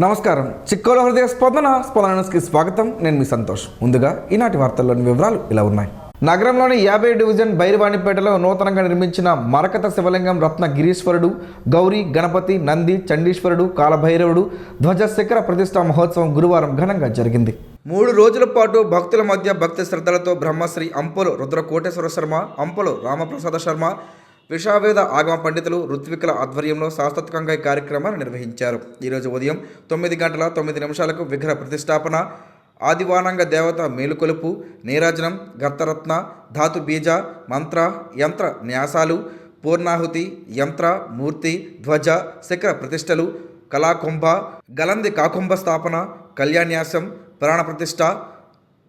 నమస్కారం. చిక్కోల హృదయ స్పందన న్యూస్కి స్వాగతం. నేను మీ సంతోష్. ముందుగా ఈనాటి వార్తల్లోని వివరాలు ఇలా ఉన్నాయి. నగరంలోని 50 డివిజన్ బైరవాణిపేటలో నూతనంగా నిర్మించిన మరకత శివలింగం రత్నగిరీశ్వరుడు, గౌరీ, గణపతి, నంది, చండీశ్వరుడు, కాలభైరవుడు ధ్వజ శిఖర ప్రతిష్ఠా మహోత్సవం గురువారం ఘనంగా జరిగింది. 3 రోజుల పాటు భక్తుల మధ్య భక్తి శ్రద్ధలతో బ్రహ్మశ్రీ అంపలు రుద్రకోటేశ్వర శర్మ, అంపలు రామప్రసాద శర్మ, విశావేద ఆగమ పండితులు, ఋత్వికుల ఆధ్వర్యంలో శాస్త్రోక్తంగా ఈ కార్యక్రమాన్ని నిర్వహించారు. ఈరోజు ఉదయం 9:09 విగ్రహ ప్రతిష్టాపన, ఆదివానంగ దేవత మేలుకొలుపు, నీరాజనం, గర్తరత్న, ధాతు బీజ, మంత్ర, యంత్ర న్యాసాలు, పూర్ణాహుతి, యంత్ర, మూర్తి, ధ్వజ, శిఖర ప్రతిష్టలు, కళాకుంభ, గలంది కాకుంభ స్థాపన, కళ్యాణ్యాసం, ప్రాణ ప్రతిష్ఠ,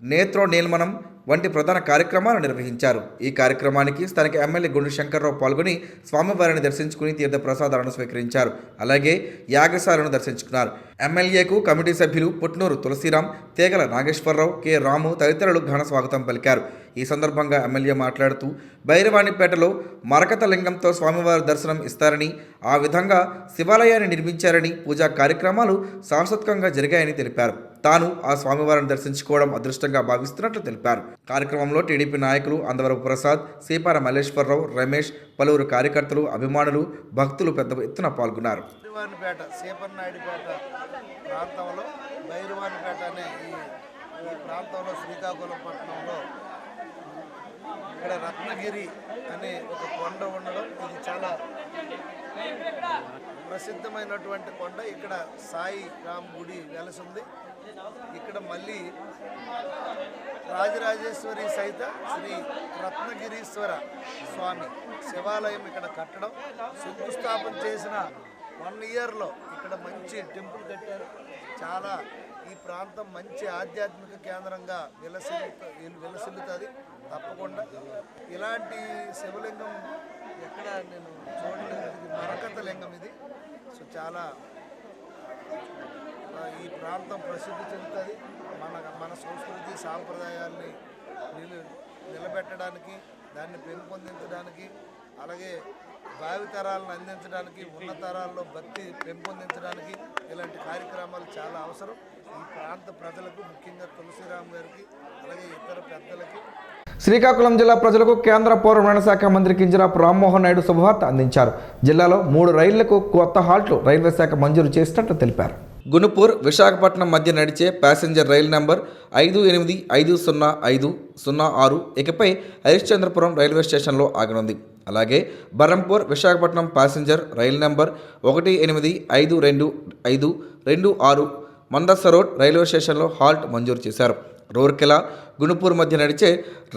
నేత్రోన్మీలనం వంటి ప్రధాన కార్యక్రమాలు నిర్వహించారు. ఈ కార్యక్రమానికి స్థానిక ఎమ్మెల్యే గుండు శంకర్రావు పాల్గొని స్వామివారిని దర్శించుకుని తీర్థ ప్రసాదాలను స్వీకరించారు. అలాగే యాగశాలను దర్శించుకున్నారు. ఎమ్మెల్యేకు కమిటీ సభ్యులు పుట్నూరు తులసిరాం, తేగల నాగేశ్వరరావు, కె రాము తదితరులు ఘన స్వాగతం పలికారు. ఈ సందర్భంగా ఎమ్మెల్యే మాట్లాడుతూ బైరవాణిపేటలో మరకత లింగంతో స్వామివారి దర్శనం ఇస్తారని, ఆ విధంగా శివాలయాన్ని నిర్మించారని, పూజా కార్యక్రమాలు శాశ్వతంగా జరిగాయని తెలిపారు. తాను ఆ స్వామివారిని దర్శించుకోవడం అదృష్టంగా భావిస్తున్నట్లు తెలిపారు. కార్యక్రమంలో టీడీపీ నాయకులు అందవరపు ప్రసాద్, సీపార మల్లేశ్వరరావు, రమేష్, పలువురు కార్యకర్తలు, అభిమానులు, భక్తులు పెద్ద ఎత్తున పాల్గొన్నారు. శ్రీకాకుళం పట్టణంలో ఇక్కడ రత్నగిరి అనే ఒక కొండ ఉండడం, ఇది చాలా ప్రసిద్ధమైనటువంటి కొండ. ఇక్కడ సాయి రామ్ గుడి వెలసింది. ఇక్కడ మళ్ళీ రాజరాజేశ్వరి సహిత శ్రీ రత్నగిరీశ్వర స్వామి శివాలయం ఇక్కడ కట్టడం, శంకుస్థాపన చేసిన 1 ఇయర్లో ఇక్కడ మంచి టెంపుల్ కట్టారు. చాలా ఈ ప్రాంతం మంచి ఆధ్యాత్మిక కేంద్రంగా విలసిల్లుతుంది. తప్పకుండా ఇలాంటి శివలింగం ఎక్కడ నేను చూడలేదు. ఇది మరకత లింగం ఇది. సో చాలా ఈ ప్రాంతం ప్రసిద్ధి చెందుతుంది. మన సంస్కృతి సాంప్రదాయాల్ని నిలబెట్టడానికి, దాన్ని పెంపొందించడానికి, అలాగే భావితరాలను అందించడానికి, ఉన్నతరాల్లో భక్తి పెంపొందించడానికి ఇలాంటి కార్యక్రమాలు చాలా అవసరం. ఈ ప్రాంత ప్రజలకు, ముఖ్యంగా తులసిరామ్ గారికి, అలాగే ఇతర పెద్దలకి. శ్రీకాకుళం జిల్లా ప్రజలకు కేంద్ర పౌర విమాన శాఖ మంత్రి కింజరాపు రామ్మోహన్ నాయుడు శుభవార్త అందించారు. జిల్లాలో 3 రైళ్లకు కొత్త హాల్ట్లు రైల్వే శాఖ మంజూరు చేసినట్లు తెలిపారు. గునుపూర్ విశాఖపట్నం మధ్య నడిచే ప్యాసింజర్ రైలు నెంబర్ 58505006 ఇకపై హరిశ్చంద్రపురం రైల్వే స్టేషన్లో ఆగనుంది. అలాగే బరంపూర్ విశాఖపట్నం ప్యాసింజర్ రైలు నెంబర్ 1852526 మందస రోడ్ రైల్వే స్టేషన్లో హాల్ట్ మంజూరు చేశారు. రూర్కెలా గునుపూర్ మధ్య నడిచే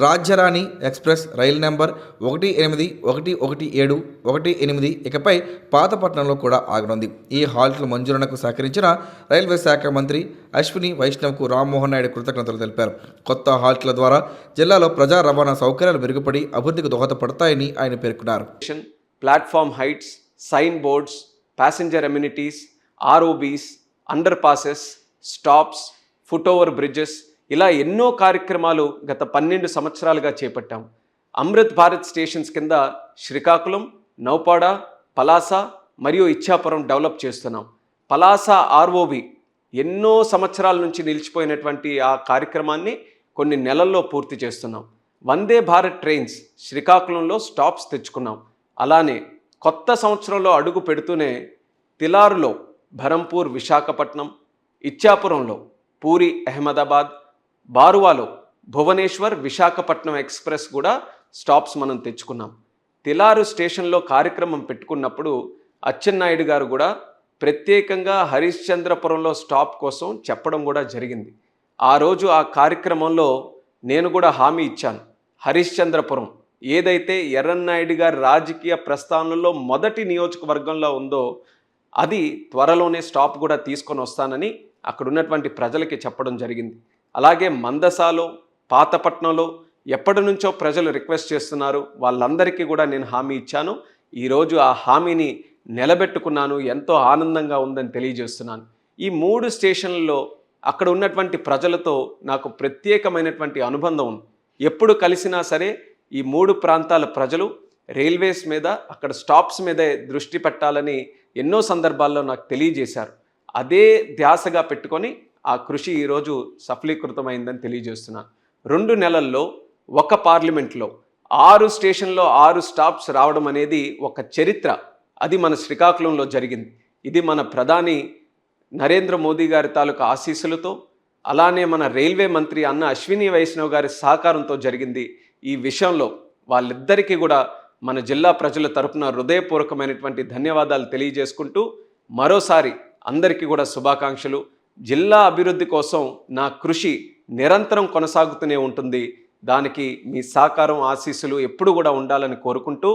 రాజ్యరాణి ఎక్స్ప్రెస్ రైలు నెంబర్ 1811718 ఇకపై పాతపట్నంలో కూడా ఆగనుంది. ఈ హాల్ట్ల మంజూరునకు సహకరించిన రైల్వే శాఖ మంత్రి అశ్విని వైష్ణవ్కు రామ్మోహన్ నాయుడు కృతజ్ఞతలు తెలిపారు. కొత్త హాల్ట్ల ద్వారా జిల్లాలో ప్రజా రవాణా సౌకర్యాలు మెరుగుపడి అభివృద్ధికి దోహదపడతాయని ఆయన పేర్కొన్నారు. Platform heights, sign boards, passenger amenities, ROBs, under passes, stops, foot over bridges, ఇలా ఎన్నో కార్యక్రమాలు గత 12 సంవత్సరాలుగా చేపట్టాం. అమృత్ భారత్ స్టేషన్స్ కింద శ్రీకాకుళం, నౌపాడ, పలాస మరియు ఇచ్చాపురం డెవలప్ చేస్తున్నాం. పలాస ఆర్ఓబి ఎన్నో సంవత్సరాల నుంచి నిలిచిపోయినటువంటి ఆ కార్యక్రమాన్ని కొన్ని నెలల్లో పూర్తి చేస్తున్నాం. వందే భారత్ ట్రైన్స్ శ్రీకాకుళంలో స్టాప్స్ తెచ్చుకున్నాం. అలానే కొత్త సంవత్సరంలో అడుగు పెడుతూనే తిలారులో బరంపూర్ విశాఖపట్నం, ఇచ్చాపురంలో పూరి అహ్మదాబాద్, బారువాలో భువనేశ్వర్ విశాఖపట్నం ఎక్స్ప్రెస్ కూడా స్టాప్స్ మనం తెచ్చుకున్నాం. తిలారు స్టేషన్లో కార్యక్రమం పెట్టుకున్నప్పుడు అచ్చెన్నాయుడు గారు కూడా ప్రత్యేకంగా హరిశ్చంద్రపురంలో స్టాప్ కోసం చెప్పడం కూడా జరిగింది. ఆ రోజు ఆ కార్యక్రమంలో నేను కూడా హామీ ఇచ్చాను. హరిశ్చంద్రపురం ఏదైతే ఎర్రన్నాయుడు గారి రాజకీయ ప్రస్థానంలో మొదటి నియోజకవర్గంలో ఉందో అది త్వరలోనే స్టాప్ కూడా తీసుకొని వస్తానని అక్కడ ఉన్నటువంటి ప్రజలకి చెప్పడం జరిగింది. అలాగే మందసాలో, పాతపట్నంలో ఎప్పటి నుంచో ప్రజలు రిక్వెస్ట్ చేస్తున్నారు. వాళ్ళందరికీ కూడా నేను హామీ ఇచ్చాను. ఈరోజు ఆ హామీని నిలబెట్టుకున్నాను. ఎంతో ఆనందంగా ఉందని తెలియజేస్తున్నాను. ఈ 3 స్టేషన్లలో అక్కడ ఉన్నటువంటి ప్రజలతో నాకు ప్రత్యేకమైనటువంటి అనుబంధం ఉంది. ఎప్పుడు కలిసినా సరే ఈ 3 ప్రాంతాల ప్రజలు రైల్వేస్ మీద, అక్కడ స్టాప్స్ మీద దృష్టి పెట్టాలని ఎన్నో సందర్భాల్లో నాకు తెలియజేశారు. అదే ధ్యాసగా పెట్టుకొని ఆ కృషి ఈరోజు సఫలీకృతమైందని తెలియజేస్తున్నా. 2 నెలల్లో ఒక పార్లమెంట్లో 6 స్టేషన్లో 6 స్టాప్స్ రావడం అనేది ఒక చరిత్ర. అది మన శ్రీకాకుళంలో జరిగింది. ఇది మన ప్రధాని నరేంద్ర మోదీ గారి తాలూకా ఆశీస్సులతో, అలానే మన రైల్వే మంత్రి అన్న అశ్విని వైష్ణవ్ గారి సహకారంతో జరిగింది. ఈ విషయంలో వాళ్ళిద్దరికీ కూడా మన జిల్లా ప్రజల తరపున హృదయపూర్వకమైనటువంటి ధన్యవాదాలు తెలియజేసుకుంటూ, మరోసారి అందరికీ కూడా శుభాకాంక్షలు. జిల్లా అభివృద్ధి కోసం నా కృషి నిరంతరం కొనసాగుతూనే ఉంటుంది. దానికి మీ సహకారం, ఆశీస్సులు ఎప్పుడు కూడా ఉండాలని కోరుకుంటూ,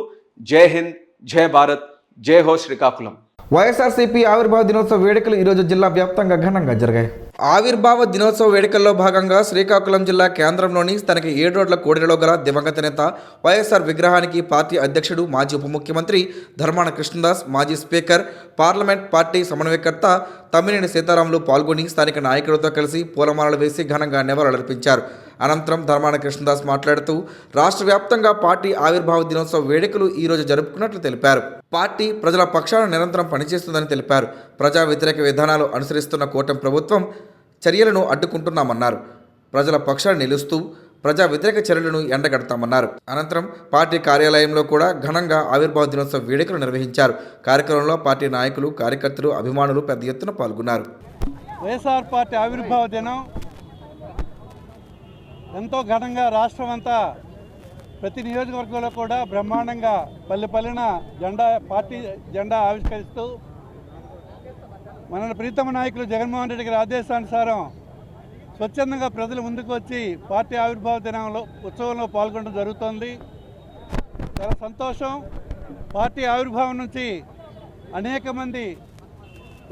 జై హింద్, జై భారత్, జై హో శ్రీకాకుళం. వైఎస్ఆర్సీపీ ఆవిర్భావ దినోత్సవ వేడుకలు ఈరోజు జిల్లా వ్యాప్తంగా ఘనంగా జరిగాయి. ఆవిర్భావ దినోత్సవ వేడుకల్లో భాగంగా శ్రీకాకుళం జిల్లా కేంద్రంలోని స్థానిక 7 రోడ్ల కూడలిలో గల దివంగత నేత వైఎస్ఆర్ విగ్రహానికి పార్టీ అధ్యక్షుడు, మాజీ ఉప ముఖ్యమంత్రి ధర్మాన కృష్ణదాస్, మాజీ స్పీకర్, పార్లమెంట్ పార్టీ సమన్వయకర్త తమ్మినేని సీతారాములు పాల్గొని స్థానిక నాయకులతో కలిసి పూలమాలలు వేసి ఘనంగా నివాళులర్పించారు. అనంతరం ధర్మాన కృష్ణదాస్ మాట్లాడుతూ, రాష్ట్ర వ్యాప్తంగా పార్టీ ఆవిర్భావ దినోత్సవ వేడుకలు ఈరోజు జరుపుకున్నట్లు తెలిపారు. పార్టీ ప్రజల పక్షాన నిరంతరం పనిచేస్తుందని తెలిపారు. ప్రజా వ్యతిరేక విధానాలు అనుసరిస్తున్న కూటమి ప్రభుత్వం చర్యలను అడ్డుకుంటున్నామన్నారు. ప్రజల పక్షాన నిలుస్తూ ప్రజా వ్యతిరేక చర్యలను ఎండగడతామన్నారు. అనంతరం పార్టీ కార్యాలయంలో కూడా ఘనంగా ఆవిర్భావ దినోత్సవ వేడుకలు నిర్వహించారు. కార్యక్రమంలో పార్టీ నాయకులు, కార్యకర్తలు, అభిమానులు పెద్ద ఎత్తున పాల్గొన్నారు. వైఎస్ఆర్ పార్టీ ఆవిర్భావ దినం ఎంతో ఘనంగా రాష్ట్రం అంతా ప్రతి నియోజకవర్గంలో కూడా బ్రహ్మాండంగా పల్లెపల్లిన పార్టీ జెండా ఆవిష్కరిస్తూ మన ప్రీతమ నాయకులు జగన్మోహన్ రెడ్డి గారి ఆదేశానుసారం స్వచ్ఛందంగా ప్రజలు ముందుకు వచ్చి పార్టీ ఆవిర్భావ దినంలో ఉత్సవంలో పాల్గొనడం జరుగుతోంది. చాలా సంతోషం. పార్టీ ఆవిర్భావం నుంచి అనేక మంది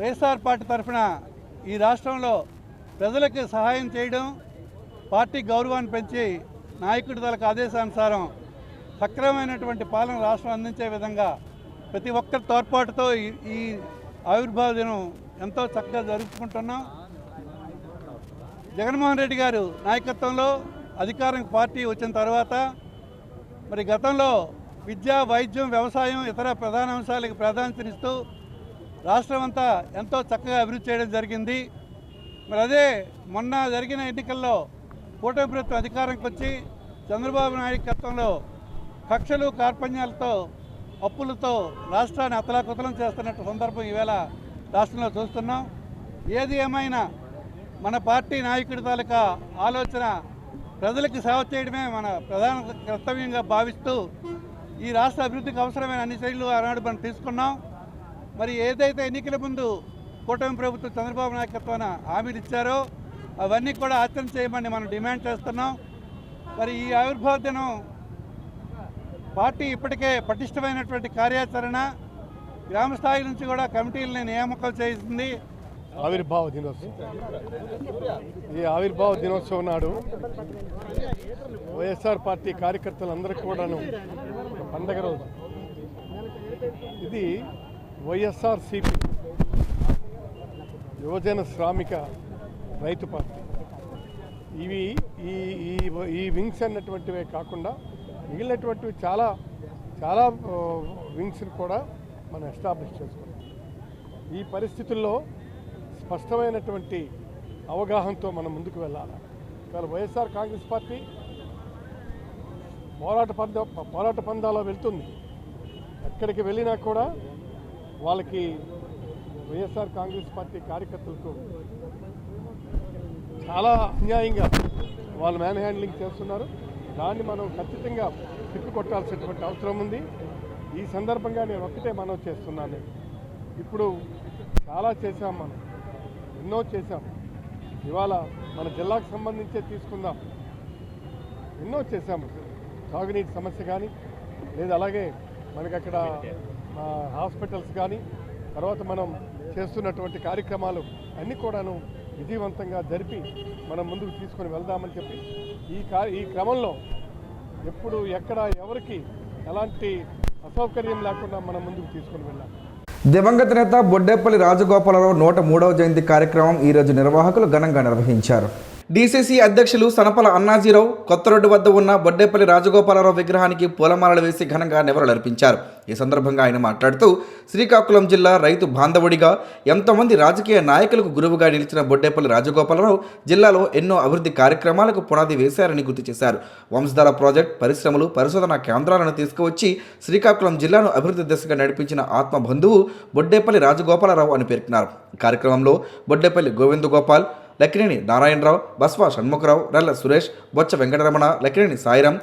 వైఎస్ఆర్ పార్టీ తరఫున ఈ రాష్ట్రంలో ప్రజలకు సహాయం చేయడం, పార్టీ గౌరవాన్ని పెంచి నాయకుడి తలకు ఆదేశానుసారం సక్రమమైనటువంటి పాలన రాష్ట్రం అందించే విధంగా ప్రతి ఒక్కరి తోడ్పాటుతో ఈ ఆవిర్భావ దినం ఎంతో చక్కగా జరుపుకుంటున్నాం. జగన్మోహన్ రెడ్డి గారు నాయకత్వంలో అధికారం పార్టీ వచ్చిన తర్వాత మరి గతంలో విద్య, వైద్యం, వ్యవసాయం, ఇతర ప్రధాన అంశాలకు ప్రాధాన్యతనిస్తూ రాష్ట్రం అంతా ఎంతో చక్కగా అభివృద్ధి చేయడం జరిగింది. మరి అదే మొన్న జరిగిన ఎన్నికల్లో కూటమి ప్రభుత్వం అధికారంకి వచ్చి చంద్రబాబు నాయకత్వంలో కక్షలు, కార్పణ్యాలతో, అప్పులతో రాష్ట్రాన్ని అతలాకుతలం చేస్తున్నట్టు సందర్భం ఈవేళ రాష్ట్రంలో చూస్తున్నాం. ఏది ఏమైనా మన పార్టీ నాయకుడి తాలూకా ఆలోచన ప్రజలకు సేవ చేయడమే మన ప్రధాన కర్తవ్యంగా భావిస్తూ ఈ రాష్ట్ర అభివృద్ధికి అవసరమైన అన్ని చర్యలు ఆనాడు మనం తీసుకున్నాం. మరి ఏదైతే ఎన్నికల ముందు కూటమి ప్రభుత్వం చంద్రబాబు నాయకత్వాన హామీలు ఇచ్చారో అవన్నీ కూడా ఆచరణ చేయమని మనం డిమాండ్ చేస్తున్నాం. మరి ఈ ఆవిర్భావ దినం పార్టీ ఇప్పటికే పటిష్టమైనటువంటి కార్యాచరణ, గ్రామ స్థాయి నుంచి కూడా కమిటీలని నియామకాలు చేసింది. ఆవిర్భావ దినోత్సవం, ఈ ఆవిర్భావ దినోత్సవం నాడు వైఎస్ఆర్ పార్టీ కార్యకర్తలందరికీ కూడాను పండగ రోజు. ఇది వైఎస్ఆర్సీపీ యువజన శ్రామిక రైతు పార్టీ. ఇవి ఈ వింగ్స్ అన్నటువంటివే కాకుండా మిగిలినటువంటివి చాలా చాలా వింగ్స్ని కూడా మనం ఎస్టాబ్లిష్ చేసుకున్నాం. ఈ పరిస్థితుల్లో స్పష్టమైనటువంటి అవగాహనతో మనం ముందుకు వెళ్ళాలి. ఇవాళ వైఎస్ఆర్ కాంగ్రెస్ పార్టీ పోరాట పందాలో వెళ్తుంది. ఎక్కడికి వెళ్ళినా కూడా వాళ్ళకి వైఎస్ఆర్ కాంగ్రెస్ పార్టీ కార్యకర్తలకు చాలా అన్యాయంగా వాళ్ళు మ్యాన్ హ్యాండ్లింగ్ చేస్తున్నారు. దాన్ని మనం ఖచ్చితంగా తిప్పికొట్టాల్సినటువంటి అవసరం ఉంది. ఈ సందర్భంగా నేను ఒక్కటే మనం చేస్తున్నాను. ఇప్పుడు చాలా చేశాం, మనం ఎన్నో చేశాం. ఇవాళ మన జిల్లాకు సంబంధించే తీసుకుందాం, ఎన్నో చేశాము. తాగునీటి సమస్య కానీ, లేదా అలాగే మనకి అక్కడ హాస్పిటల్స్ కానీ, తర్వాత మనం చేస్తున్నటువంటి కార్యక్రమాలు అన్నీ కూడాను విజయవంతంగా జరిపి మనం ముందుకు తీసుకొని వెళ్దామని చెప్పి ఈ క్రమంలో ఎప్పుడు ఎక్కడ ఎవరికి ఎలాంటి అసౌకర్యం లేకుండా మనం ముందుకు తీసుకొని వెళ్ళాలి. దివంగత నేత బొడ్డేపల్లి రాజగోపాలరావు 103వ జయంతి కార్యక్రమం ఈరోజు నిర్వాహకులు ఘనంగా నిర్వహించారు. డీసీసీ అధ్యక్షులు సనపల అన్నాజీరావు కొత్త రోడ్డు వద్ద ఉన్న బొడ్డేపల్లి రాజగోపాలరావు విగ్రహానికి పూలమాలలు వేసి ఘనంగా నివాళులర్పించారు. ఈ సందర్భంగా ఆయన మాట్లాడుతూ శ్రీకాకుళం జిల్లా రైతు బాంధవుడిగా ఎంతోమంది రాజకీయ నాయకులకు గురువుగా నిలిచిన బొడ్డేపల్లి రాజగోపాలరావు జిల్లాలో ఎన్నో అభివృద్ధి కార్యక్రమాలకు పునాది వేశారని గుర్తు చేశారు. వంశధార ప్రాజెక్ట్, పరిశ్రమలు, పరిశోధనా కేంద్రాలను తీసుకువచ్చి శ్రీకాకుళం జిల్లాను అభివృద్ధి దిశగా నడిపించిన ఆత్మ బంధువు బొడ్డేపల్లి రాజగోపాలరావు అని పేర్కొన్నారు. కార్యక్రమంలో బొడ్డేపల్లి గోవిందగోపాల్, లక్కినేని నారాయణరావు, బస్వా షణ్ముఖరావు, రెల్ల సురేష్, బొచ్చ వెంకటరమణ, లక్కినేని సాయిరాం,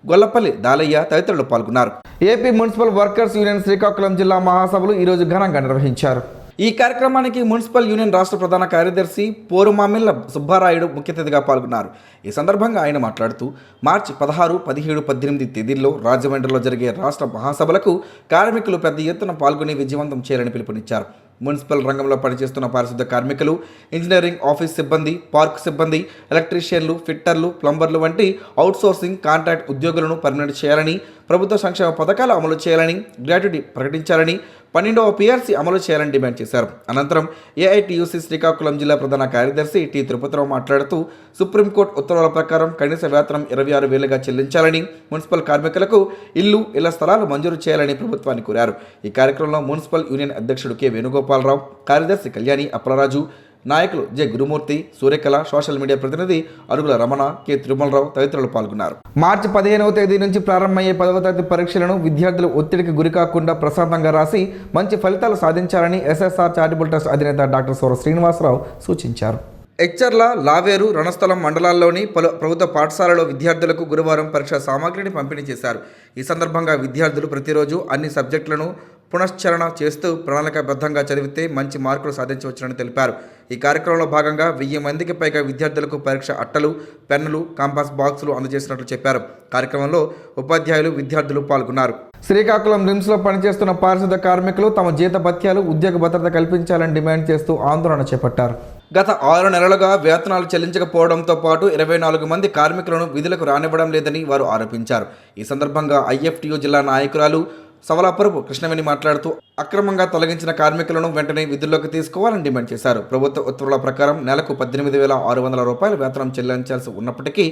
గొల్లపల్లి దాలయ్య తదితరులు పాల్గొన్నారు. AP municipal workers union Srikakulam జిల్లా మహాసభలు ఈరోజు ఘనంగా నిర్వహించారు. ఈ కార్యక్రమానికి మున్సిపల్ యూనియన్ రాష్ట్ర ప్రధాన కార్యదర్శి పోరుమామిళ్ళ సుబ్బారాయుడు ముఖ్య అతిథిగా పాల్గొన్నారు. ఈ సందర్భంగా ఆయన మాట్లాడుతూ మార్చి 16, 17, 18 తేదీల్లో రాజమండ్రిలో జరిగే రాష్ట్ర మహాసభలకు కార్మికులు పెద్ద ఎత్తున పాల్గొని విజయవంతం చేయాలని పిలుపునిచ్చారు. మున్సిపల్ రంగంలో పనిచేస్తున్న పారిశుద్ధ కార్మికులు, ఇంజనీరింగ్ ఆఫీస్ సిబ్బంది, పార్క్ సిబ్బంది, ఎలక్ట్రీషియన్లు, ఫిట్టర్లు, ప్లంబర్లు వంటి అవుట్సోర్సింగ్, కాంట్రాక్ట్ ఉద్యోగులను పర్మనెంట్ చేయాలని, ప్రభుత్వ సంక్షేమ పథకాలు అమలు చేయాలని, గ్రాట్యుటీ ప్రకటించాలని, 12వ PRC అమలు చేయాలని డిమాండ్ చేశారు. అనంతరం AITUC శ్రీకాకుళం జిల్లా ప్రధాన కార్యదర్శి టి తిరుపతిరావు మాట్లాడుతూ సుప్రీంకోర్టు ఉత్తర్వుల ప్రకారం కనీస వేతనం 26,000గా చెల్లించాలని, మున్సిపల్ కార్మికులకు ఇళ్ల స్థలాలు మంజూరు చేయాలని ప్రభుత్వాన్ని కోరారు. ఈ కార్యక్రమంలో మున్సిపల్ యూనియన్ అధ్యక్షుడు కె వేణుగోపాలరావు, కార్యదర్శి కళ్యాణి అప్పలరాజు, నాయకులు జె గురుమూర్తి, సూర్యకళ, సోషల్ మీడియా ప్రతినిధి అరుగుల రమణ, కె తిరుమలరావు తదితరులు పాల్గొన్నారు. మార్చి 15వ తేదీ నుంచి ప్రారంభమయ్యే 10వ తరగతి పరీక్షలను విద్యార్థులు ఒత్తిడికి గురికాకుండా ప్రశాంతంగా రాసి మంచి ఫలితాలు సాధించాలని SSR చారిటబుల్ ట్రస్ట్ అధినేత డాక్టర్ సోర శ్రీనివాసరావు సూచించారు. ఎచ్చర్ల, లావేరు, రణస్థలం మండలాల్లోని పలు ప్రభుత్వ పాఠశాలలో విద్యార్థులకు గురువారం పరీక్షా సామాగ్రిని పంపిణీ చేశారు. ఈ సందర్భంగా విద్యార్థులు ప్రతిరోజు అన్ని సబ్జెక్టులను పునశ్చరణ చేస్తూ ప్రణాళికాబద్ధంగా చదివితే మంచి మార్కులు సాధించవచ్చునని తెలిపారు. ఈ కార్యక్రమంలో భాగంగా 1000 మందికి పైగా విద్యార్థులకు పరీక్ష అట్టలు, పెన్నులు, కాంపాస్ బాక్సులు అందజేసినట్లు చెప్పారు. కార్యక్రమంలో ఉపాధ్యాయులు, విద్యార్థులు పాల్గొన్నారు. శ్రీకాకుళం రిమ్స్లో పనిచేస్తున్న పారిశుద్ధ కార్మికులు తమ జీతభత్యాలు, ఉద్యోగ భద్రత కల్పించాలని డిమాండ్ చేస్తూ ఆందోళన చేపట్టారు. గత 6 నెలలుగా వేతనాలు చెల్లించకపోవడంతో పాటు 24 మంది కార్మికులను విధులకు రానివ్వడం లేదని వారు ఆరోపించారు. ఈ సందర్భంగా IFTU జిల్లా నాయకురాలు సవలాపురపు కృష్ణవేణి మాట్లాడుతూ అక్రమంగా తొలగించిన కార్మికులను వెంటనే విధుల్లోకి తీసుకోవాలని డిమాండ్ చేశారు. ప్రభుత్వ ఉత్తర్వుల ప్రకారం నెలకు 18,600 రూపాయలు వేతనం చెల్లించాల్సి ఉన్నప్పటికీ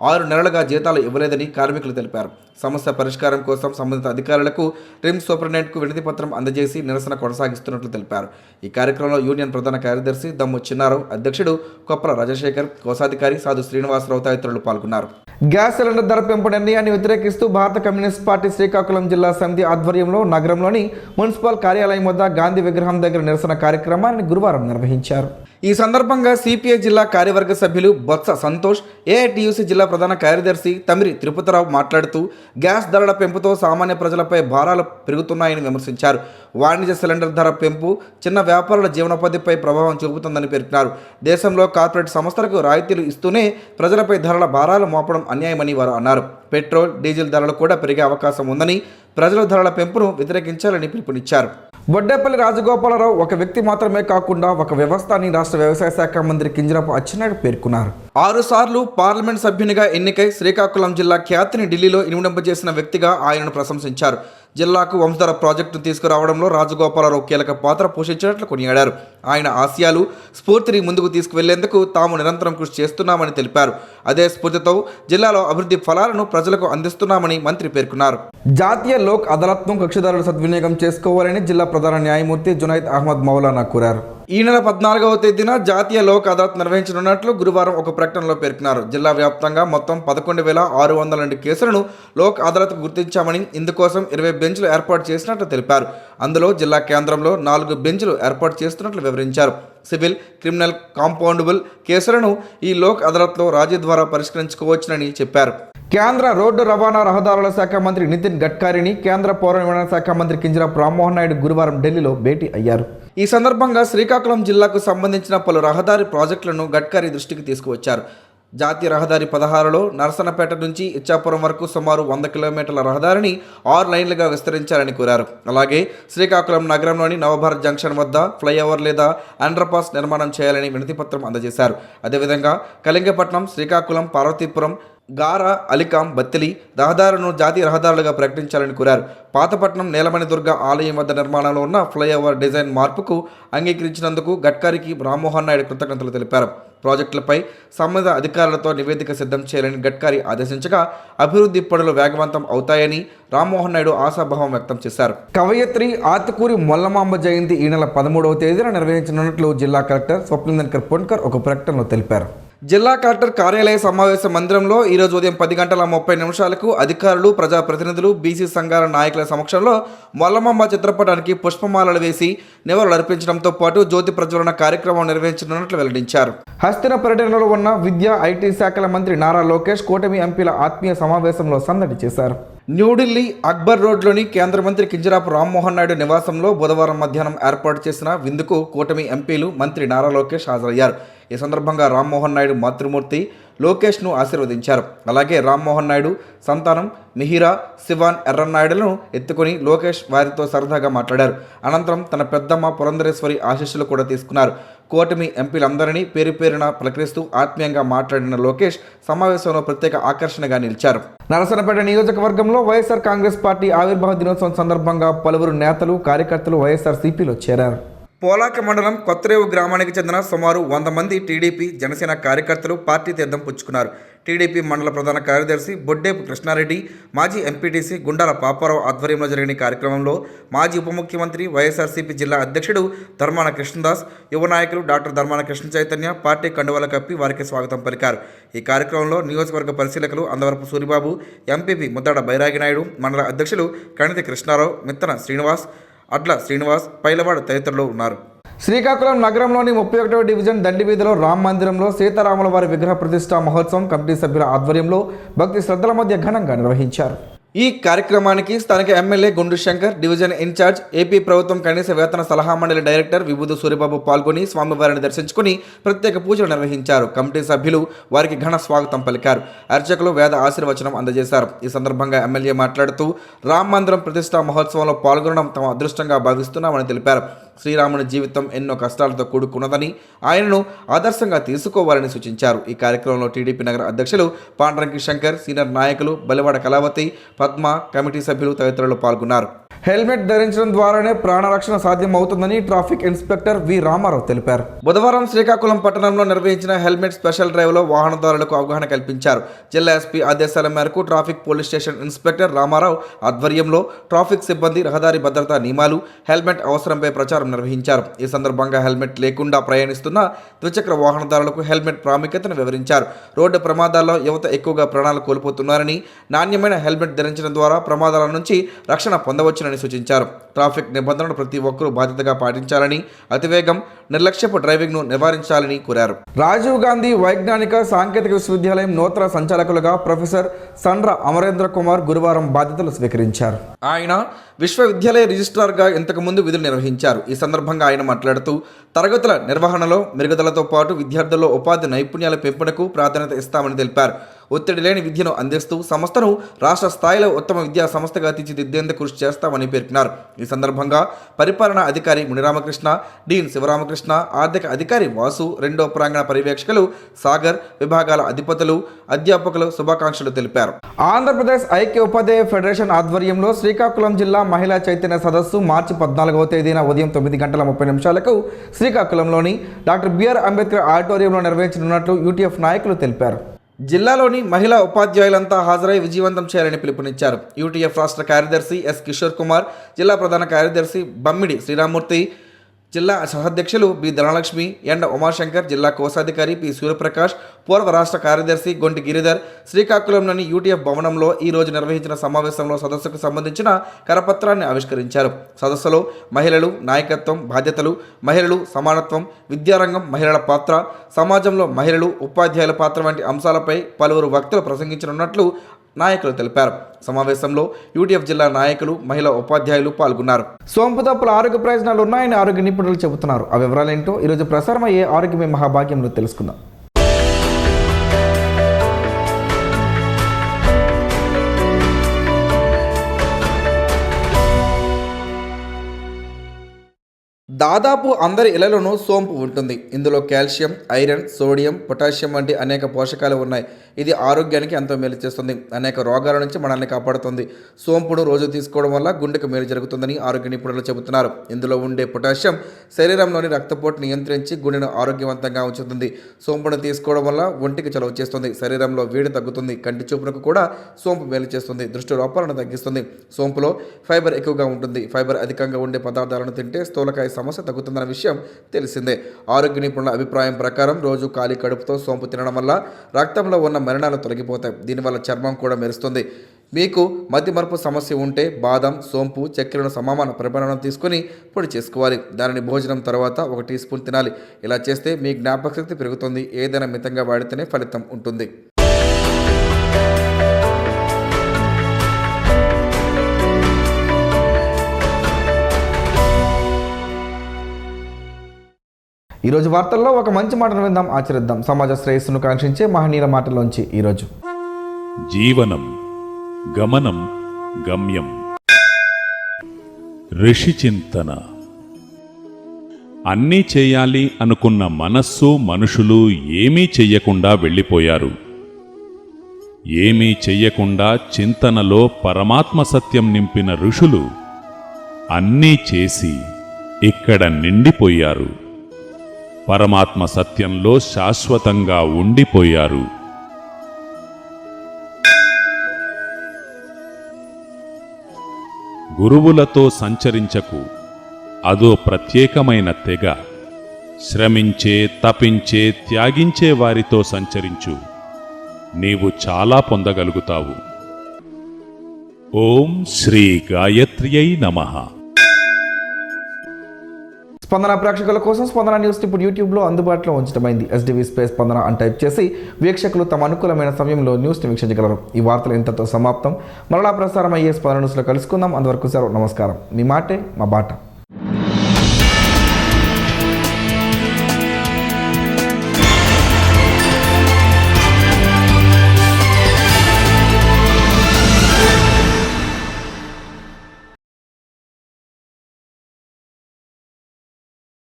6 నెలలుగా జీతాలు ఇవ్వలేదని కార్మికులు తెలిపారు. సమస్య పరిష్కారం కోసం సంబంధిత అధికారులకు రిమ్స్ సూపరింటెండెంట్కు వినతి పత్రం అందజేసి నిరసన కొనసాగిస్తున్నట్లు తెలిపారు. ఈ కార్యక్రమంలో యూనియన్ ప్రధాన కార్యదర్శి దమ్ము చిన్నారావు, అధ్యక్షుడు కొప్పల రాజశేఖర్, కోశాధికారి సాధు శ్రీనివాసరావు తదితరులు పాల్గొన్నారు. గ్యాస్ సిలిండర్ ధర పెంపు నిర్ణయాన్ని వ్యతిరేకిస్తూ భారత కమ్యూనిస్ట్ పార్టీ శ్రీకాకుళం జిల్లా సమితి ఆధ్వర్యంలో నగరంలోని మున్సిపల్ కార్యాలయం వద్ద గాంధీ విగ్రహం దగ్గర నిరసన కార్యక్రమాన్ని గురువారం నిర్వహించారు. ఈ సందర్భంగా CPI జిల్లా కార్యవర్గ సభ్యులు బొత్స సంతోష్, AITUC జిల్లా ప్రధాన కార్యదర్శి తమిరి తిరుపతిరావు మాట్లాడుతూ గ్యాస్ ధరల పెంపుతో సామాన్య ప్రజలపై భారాలు పెరుగుతున్నాయని విమర్శించారు. వాణిజ్య సిలిండర్ ధర పెంపు చిన్న వ్యాపారుల జీవనోపాధిపై ప్రభావం చూపుతుందని పేర్కొన్నారు. దేశంలో కార్పొరేట్ సంస్థలకు రాయితీలు ఇస్తూనే ప్రజలపై ధరల భారాలు మోపడం అన్యాయమని వారు అన్నారు. పెట్రోల్, డీజిల్ ధరలు కూడా పెరిగే అవకాశం ఉందని, ప్రజల ధరల పెంపును వ్యతిరేకించాలని పిలుపునిచ్చారు. బొడ్డేపల్లి రాజగోపాలరావు ఒక వ్యక్తి మాత్రమే కాకుండా ఒక వ్యవస్థ అని రాష్ట్ర వ్యవసాయ శాఖ మంత్రి కింజరాపు అచ్చెన్నాయుడు పేర్కొన్నారు. 6 సార్లు పార్లమెంట్ సభ్యునిగా ఎన్నికై శ్రీకాకుళం జిల్లా ఖ్యాతిని ఢిల్లీలో ఇనుమడింపజేసిన వ్యక్తిగా ఆయనను ప్రశంసించారు. జిల్లాకు వంశధార ప్రాజెక్టును తీసుకురావడంలో రాజగోపాలరావు కీలక పాత్ర పోషించినట్లు కొనియాడారు. ఆయన ఆశయాలు, స్ఫూర్తిని ముందుకు తీసుకువెళ్లేందుకు తాము నిరంతరం కృషి చేస్తున్నామని తెలిపారు. అదే స్ఫూర్తితో జిల్లాలో అభివృద్ధి ఫలాలను ప్రజలకు అందిస్తున్నామని మంత్రి పేర్కొన్నారు. జాతీయ లోక్ అదాలత్ను కక్షిదారులు సద్వినియోగం చేసుకోవాలని జిల్లా ప్రధాన న్యాయమూర్తి జునైద్ అహ్మద్ మౌలానా కోరారు. ఈ నెల 14వ తేదీన జాతీయ లోక్ అదాలత్ నిర్వహించనున్నట్లు గురువారం ఒక ప్రకటనలో పేర్కొన్నారు. జిల్లా వ్యాప్తంగా మొత్తం 11,602 కేసులను లోక్ అదాలత్కు గుర్తించామని, ఇందుకోసం 20 బెంచ్లు ఏర్పాటు చేసినట్లు తెలిపారు. అందులో జిల్లా కేంద్రంలో 4 బెంచ్లు ఏర్పాటు చేస్తున్నట్లు వివరించారు. సివిల్, క్రిమినల్, కాంపౌండబుల్ కేసులను ఈ లోక్ అదాలత్లో రాజీ ద్వారా పరిష్కరించుకోవచ్చునని చెప్పారు. కేంద్ర రోడ్డు రవాణా రహదారుల శాఖ మంత్రి నితిన్ గడ్కరీని కేంద్ర పౌర విమానయాన శాఖ మంత్రి కింజరాపు రామ్మోహన్ నాయుడు గురువారం ఢిల్లీలో భేటీ అయ్యారు. ఈ సందర్భంగా శ్రీకాకుళం జిల్లాకు సంబంధించిన పలు రహదారి ప్రాజెక్టులను గడ్కరీ దృష్టికి తీసుకువచ్చారు. జాతీయ రహదారి 16లో నరసన్నపేట నుంచి ఇచ్చాపురం వరకు సుమారు 100 కిలోమీటర్ల రహదారిని 6 లైన్లుగా విస్తరించాలని కోరారు. అలాగే శ్రీకాకుళం నగరంలోని నవభారత్ జంక్షన్ వద్ద ఫ్లైఓవర్ లేదా అండర్పాస్ నిర్మాణం చేయాలని వినతిపత్రం అందజేశారు. అదేవిధంగా కళింగపట్నం, శ్రీకాకుళం, పార్వతీపురం, గారా, అలికాం, బత్తిలి రహదారులను జాతీయ రహదారులుగా ప్రకటించాలని కోరారు. పాతపట్నం నేలమణి దుర్గ ఆలయం వద్ద నిర్మాణంలో ఉన్న ఫ్లైఓవర్ డిజైన్ మార్పుకు అంగీకరించినందుకు గడ్కరీకి రామ్మోహన్ నాయుడు కృతజ్ఞతలు తెలిపారు. ప్రాజెక్టులపై సంబంధిత అధికారులతో నివేదిక సిద్ధం చేయాలని గడ్కరీ ఆదేశించగా అభివృద్ధి పనులు వేగవంతం అవుతాయని రామ్మోహన్ నాయుడు ఆశాభావం వ్యక్తం చేశారు. కవయిత్రి ఆతుకూరి మొల్లమాంబ జయంతి ఈ నెల 13వ తేదీన నిర్వహించనున్నట్లు జిల్లా కలెక్టర్ స్వప్నిందర్ పొన్కర్ ఒక ప్రకటనలో తెలిపారు. జిల్లా కలెక్టర్ కార్యాలయ సమావేశ మందిరంలో ఈరోజు ఉదయం 10:30 అధికారులు, ప్రజాప్రతినిధులు, బీసీ సంఘాల నాయకుల సమక్షంలో మొల్లమాంబ చిత్రపటానికి పుష్పమాలలు వేసి నివాళులు అర్పించడంతో పాటు జ్యోతి ప్రజ్వలన కార్యక్రమం నిర్వహించనున్నట్లు వెల్లడించారు. హస్తిన పర్యటనలో ఉన్న విద్యా, ఐటీ శాఖల మంత్రి నారా లోకేష్ కూటమి ఎంపీల ఆత్మీయ సమావేశంలో సందడి చేశారు. న్యూఢిల్లీ అక్బర్ రోడ్లోని కేంద్ర మంత్రి కింజరాపు రామ్మోహన్ నాయుడు నివాసంలో బుధవారం మధ్యాహ్నం ఏర్పాటు చేసిన విందుకు కూటమి ఎంపీలు, మంత్రి నారా లోకేష్ హాజరయ్యారు. ఈ సందర్భంగా రామ్మోహన్ నాయుడు మాతృమూర్తి లోకేష్ను ఆశీర్వదించారు. అలాగే రామ్మోహన్ నాయుడు సంతానం మిహిరా, శివాన్ ఎర్రన్నాయుడులను ఎత్తుకొని లోకేష్ వారితో సరదాగా మాట్లాడారు. అనంతరం తన పెద్దమ్మ పురంధరేశ్వరి ఆశీస్సులు కూడా తీసుకున్నారు. కూటమి ఎంపీలందరినీ పేరు పేరున పలకరిస్తూ ఆత్మీయంగా మాట్లాడిన లోకేష్ సమావేశంలో ప్రత్యేక ఆకర్షణగా నిలిచారు. నరసనపేట నియోజకవర్గంలో వైఎస్ఆర్ కాంగ్రెస్ పార్టీ ఆవిర్భావ దినోత్సవం సందర్భంగా పలువురు నేతలు, కార్యకర్తలు వైఎస్ఆర్సీపీలో చేరారు. పోలాక మండలం కొత్తరేవు గ్రామానికి చెందిన సుమారు 100 మంది టీడీపీ, జనసేన కార్యకర్తలు పార్టీ తీర్థం పుచ్చుకున్నారు. టీడీపీ మండల ప్రధాన కార్యదర్శి బొడ్డేపు కృష్ణారెడ్డి, మాజీ ఎంపీటీసీ గుండాల పాపారావు ఆధ్వర్యంలో జరిగిన కార్యక్రమంలో మాజీ ఉప ముఖ్యమంత్రి, వైఎస్ఆర్సీపీ జిల్లా అధ్యక్షుడు ధర్మాన కృష్ణదాస్, యువ నాయకులు డాక్టర్ ధర్మాన కృష్ణ చైతన్య పార్టీ కండువాల కప్పి వారికి స్వాగతం పలికారు. ఈ కార్యక్రమంలో నియోజకవర్గ పరిశీలకులు అందవరపు సూరిబాబు, ఎంపీపీ ముద్దాడ బైరాగి నాయుడు, మండల అధ్యక్షులు కణితి కృష్ణారావు, మిత్తన శ్రీనివాస్, అడ్ల శ్రీనివాస్, పైలవాడ తదితరులు ఉన్నారు. శ్రీకాకుళం నగరంలోని 31వ డివిజన్ దండి వీధిలో రామ మందిరంలో సీతారాముల వారి విగ్రహ ప్రతిష్ఠా మహోత్సవం కమిటీ సభ్యుల ఆధ్వర్యంలో భక్తి శ్రద్ధల మధ్య ఘనంగా నిర్వహించారు. ఈ కార్యక్రమానికి స్థానిక ఎమ్మెల్యే గుండు శంకర్, డివిజన్ ఇన్ఛార్జ్, ఏపీ ప్రభుత్వం కనీస వేతన సలహా మండలి డైరెక్టర్ విభూదు సూర్యబాబు పాల్గొని స్వామివారిని దర్శించుకుని ప్రత్యేక పూజలు నిర్వహించారు. కమిటీ సభ్యులు వారికి ఘన స్వాగతం పలికారు. అర్చకులు వేద ఆశీర్వచనం అందజేశారు. ఈ సందర్భంగా ఎమ్మెల్యే మాట్లాడుతూ రామ మందిరం ప్రతిష్ఠా మహోత్సవంలో పాల్గొనడం తమ అదృష్టంగా భావిస్తున్నామని తెలిపారు. శ్రీరాముని జీవితం ఎన్నో కష్టాలతో కూడుకున్నదని, ఆయనను ఆదర్శంగా తీసుకోవాలని సూచించారు. ఈ కార్యక్రమంలో టీడీపీ నగర అధ్యక్షులు పాండ్రంకి శంకర్, సీనియర్ నాయకులు బలివాడ కళావతి, పద్మ, కమిటీ సభ్యులు తదితరులు పాల్గొన్నారు. హెల్మెట్ ధరించడం ద్వారానే ప్రాణరక్షణ సాధ్యం అవుతుందని ట్రాఫిక్ ఇన్స్పెక్టర్ వి రామారావు తెలిపారు. బుధవారం శ్రీకాకుళం పట్టణంలో నిర్వహించిన హెల్మెట్ స్పెషల్ డ్రైవ్లో వాహనదారులకు అవగాహన కల్పించారు. జిల్లా ఎస్పీ ఆదేశాల మేరకు traffic police station inspector Ramarao ఆధ్వర్యంలో ట్రాఫిక్ సిబ్బంది రహదారి భద్రతా నియమాలు, హెల్మెట్ అవసరంపై ప్రచారం నిర్వహించారు. ఈ సందర్భంగా హెల్మెట్ లేకుండా ప్రయాణిస్తున్న ద్విచక్ర వాహనదారులకు హెల్మెట్ ప్రాముఖ్యతను వివరించారు. రోడ్డు ప్రమాదాల్లో యువత ఎక్కువగా ప్రాణాలు కోల్పోతున్నారని, నాణ్యమైన హెల్మెట్ ధరించడం ద్వారా ప్రమాదాల నుంచి రక్షణ పొందవచ్చునని సూచించారు. ట్రాఫిక్ నిబంధనలు ప్రతి ఒక్కరూ బాధ్యతగా పాటించాలని, అతివేగం, నిర్లక్ష్యపు డ్రైవింగ్ను నివారించాలని కోరారు. రాజీవ్ గాంధీ వైజ్ఞానిక సాంకేతిక విశ్వవిద్యాలయం నూతన సంచాలకులుగా ప్రొఫెసర్ సండ్ర అమరేంద్ర కుమార్ గురువారం బాధ్యతలు స్వీకరించారు. ఆయన విశ్వవిద్యాలయ రిజిస్ట్రార్గా ఇంతకుముందు విధులు నిర్వహించారు. ఈ సందర్భంగా ఆయన మాట్లాడుతూ తరగతుల నిర్వహణలో మెరుగుదలతో పాటు విద్యార్థుల్లో ఉపాధి నైపుణ్యాల పెంపునకు ప్రాధాన్యత ఇస్తామని తెలిపారు. ఒత్తిడి లేని విద్యను అందిస్తూ సంస్థను రాష్ట్ర స్థాయిలో ఉత్తమ విద్యా సంస్థగా తీర్చిదిద్దేందుకు కృషి చేస్తామని పేర్కొన్నారు. ఈ సందర్భంగా పరిపాలనా అధికారి మునిరామకృష్ణ, డీన్ శివరామకృష్ణ, ఆర్థిక అధికారి వాసు, రెండో ప్రాంగణ పర్యవేక్షకులు సాగర్, విభాగాల అధిపతులు, అధ్యాపకులు శుభాకాంక్షలు తెలిపారు. ఆంధ్రప్రదేశ్ ఐక్య ఉపాధ్యాయ ఫెడరేషన్ ఆధ్వర్యంలో శ్రీకాకుళం జిల్లా మహిళా చైతన్య సదస్సు మార్చి 14వ తేదీన ఉదయం 9:30 శ్రీకాకుళంలోని డాక్టర్ బిఆర్ అంబేద్కర్ ఆడిటోరియంలో నిర్వహించనున్నట్లు యూటీఎఫ్ నాయకులు తెలిపారు. జిల్లాలోని మహిళా ఉపాధ్యాయులంతా హాజరై విజయవంతం చేయాలని పిలుపునిచ్చారు. యూటీఎఫ్ రాష్ట్ర కార్యదర్శి ఎస్ కిషోర్ కుమార్, జిల్లా ప్రధాన కార్యదర్శి బమ్మిడి శ్రీరామూర్తి, జిల్లా సహాధ్యక్షులు బి ధనలక్ష్మి, ఎండ ఉమాశంకర్, జిల్లా కోశాధికారి పి సూర్యప్రకాష్, పూర్వ రాష్ట్ర కార్యదర్శి గొంటి గిరిధర్ శ్రీకాకుళంలోని యూటీఎఫ్ భవనంలో ఈ రోజు నిర్వహించిన సమావేశంలో సదస్సుకు సంబంధించిన కరపత్రాన్ని ఆవిష్కరించారు. సదస్సులో మహిళలు, నాయకత్వం, బాధ్యతలు, మహిళలు, సమానత్వం, విద్యారంగం, మహిళల పాత్ర, సమాజంలో మహిళలు, ఉపాధ్యాయుల పాత్ర వంటి అంశాలపై పలువురు వక్తలు ప్రసంగించనున్నట్లు నాయకులు తెలిపారు. సమావేశంలో యూటీఎఫ్ జిల్లా నాయకులు, మహిళా ఉపాధ్యాయులు పాల్గొన్నారు. సోంపు తప్పుల ఆరోగ్య ప్రయోజనాలు ఉన్నాయని ఆరోగ్య నిపుణులు చెబుతున్నారు. ఆ వివరాలేంటో ఈరోజు ప్రసారమయ్యే ఆరోగ్యమే మహాభాగ్యంలో తెలుసుకుందాం. దాదాపు అందరి ఇళ్లలోనూ సోంపు ఉంటుంది. ఇందులో కాల్షియం, ఐరన్, సోడియం, పొటాషియం వంటి అనేక పోషకాలు ఉన్నాయి. ఇది ఆరోగ్యానికి ఎంతో మేలు చేస్తుంది. అనేక రోగాల నుంచి మనల్ని కాపాడుతుంది. సోంపును రోజు తీసుకోవడం వల్ల గుండెకు మేలు జరుగుతుందని ఆరోగ్య నిపుణులు చెబుతున్నారు. ఇందులో ఉండే పొటాషియం శరీరంలోని రక్తపోటు నియంత్రించి గుండెను ఆరోగ్యవంతంగా ఉంచుతుంది. సోంపును తీసుకోవడం వల్ల ఒంటికి చలువ చేస్తుంది. శరీరంలో వేడి తగ్గుతుంది. కంటి చూపునకు కూడా సోంపు మేలు చేస్తుంది. దృష్టి లోపాలను తగ్గిస్తుంది. సోంపులో ఫైబర్ ఎక్కువగా ఉంటుంది. ఫైబర్ అధికంగా ఉండే పదార్థాలను తింటే స్థూలకాయ సమస్య తగ్గుతుందన్న విషయం తెలిసిందే. ఆరోగ్య నిపుణుల అభిప్రాయం ప్రకారం రోజు ఖాళీ కడుపుతో సోంపు తినడం వల్ల రక్తంలో ఉన్న మలినాలు తొలగిపోతాయి. దీనివల్ల చర్మం కూడా మెరుస్తుంది. మీకు మతిమరుపు సమస్య ఉంటే బాదం, సోంపు, చక్కెరను సమాన పరిమాణం తీసుకొని పొడి చేసుకోవాలి. దానిని భోజనం తర్వాత 1 టీ స్పూన్ తినాలి. ఇలా చేస్తే మీ జ్ఞాపక శక్తి పెరుగుతుంది. ఏదైనా మితంగా వాడితేనే ఫలితం ఉంటుంది. ఈరోజు వార్తల్లో ఒక మంచి మాటను విందాం, ఆచరిద్దాం. సమాజ శ్రేయస్సును కాంక్షించే మహనీయుల మాటల్లోంచి ఈరోజు. జీవనం గమనం గమ్యం. ఋషి చింతన. అన్నీ చేయాలి అనుకున్న మనస్సు, మనుషులు ఏమీ చెయ్యకుండా వెళ్ళిపోయారు. ఏమీ చెయ్యకుండా చింతనలో పరమాత్మ సత్యం నింపిన ఋషులు అన్నీ చేసి ఇక్కడ నిండిపోయారు. పరమాత్మ సత్యంలో శాశ్వతంగా ఉండిపోయారు. గురువులతో సంచరించకు, అదో ప్రత్యేకమైన తెగ. శ్రమించే, తపించే, త్యాగించే వారితో సంచరించు. నీవు చాలా పొందగలుగుతావు. ఓం శ్రీ గాయత్ర్యై నమః. స్పందన ప్రేక్షకుల కోసం స్పందన న్యూస్ ఇప్పుడు యూట్యూబ్లో అందుబాటులో ఉంచడమైంది. SDV స్పేస్ స్పందన అని టైప్ చేసి వీక్షకులు తమ అనుకూలమైన సమయంలో న్యూస్ని వీక్షించగలరు. ఈ వార్తలు ఇంతతో సమాప్తం. మరలా ప్రసారం అయ్యే స్పందన న్యూస్లో కలుసుకుందాం. అంతవరకు సెలవు. నమస్కారం. మీ మాటే మా బాట.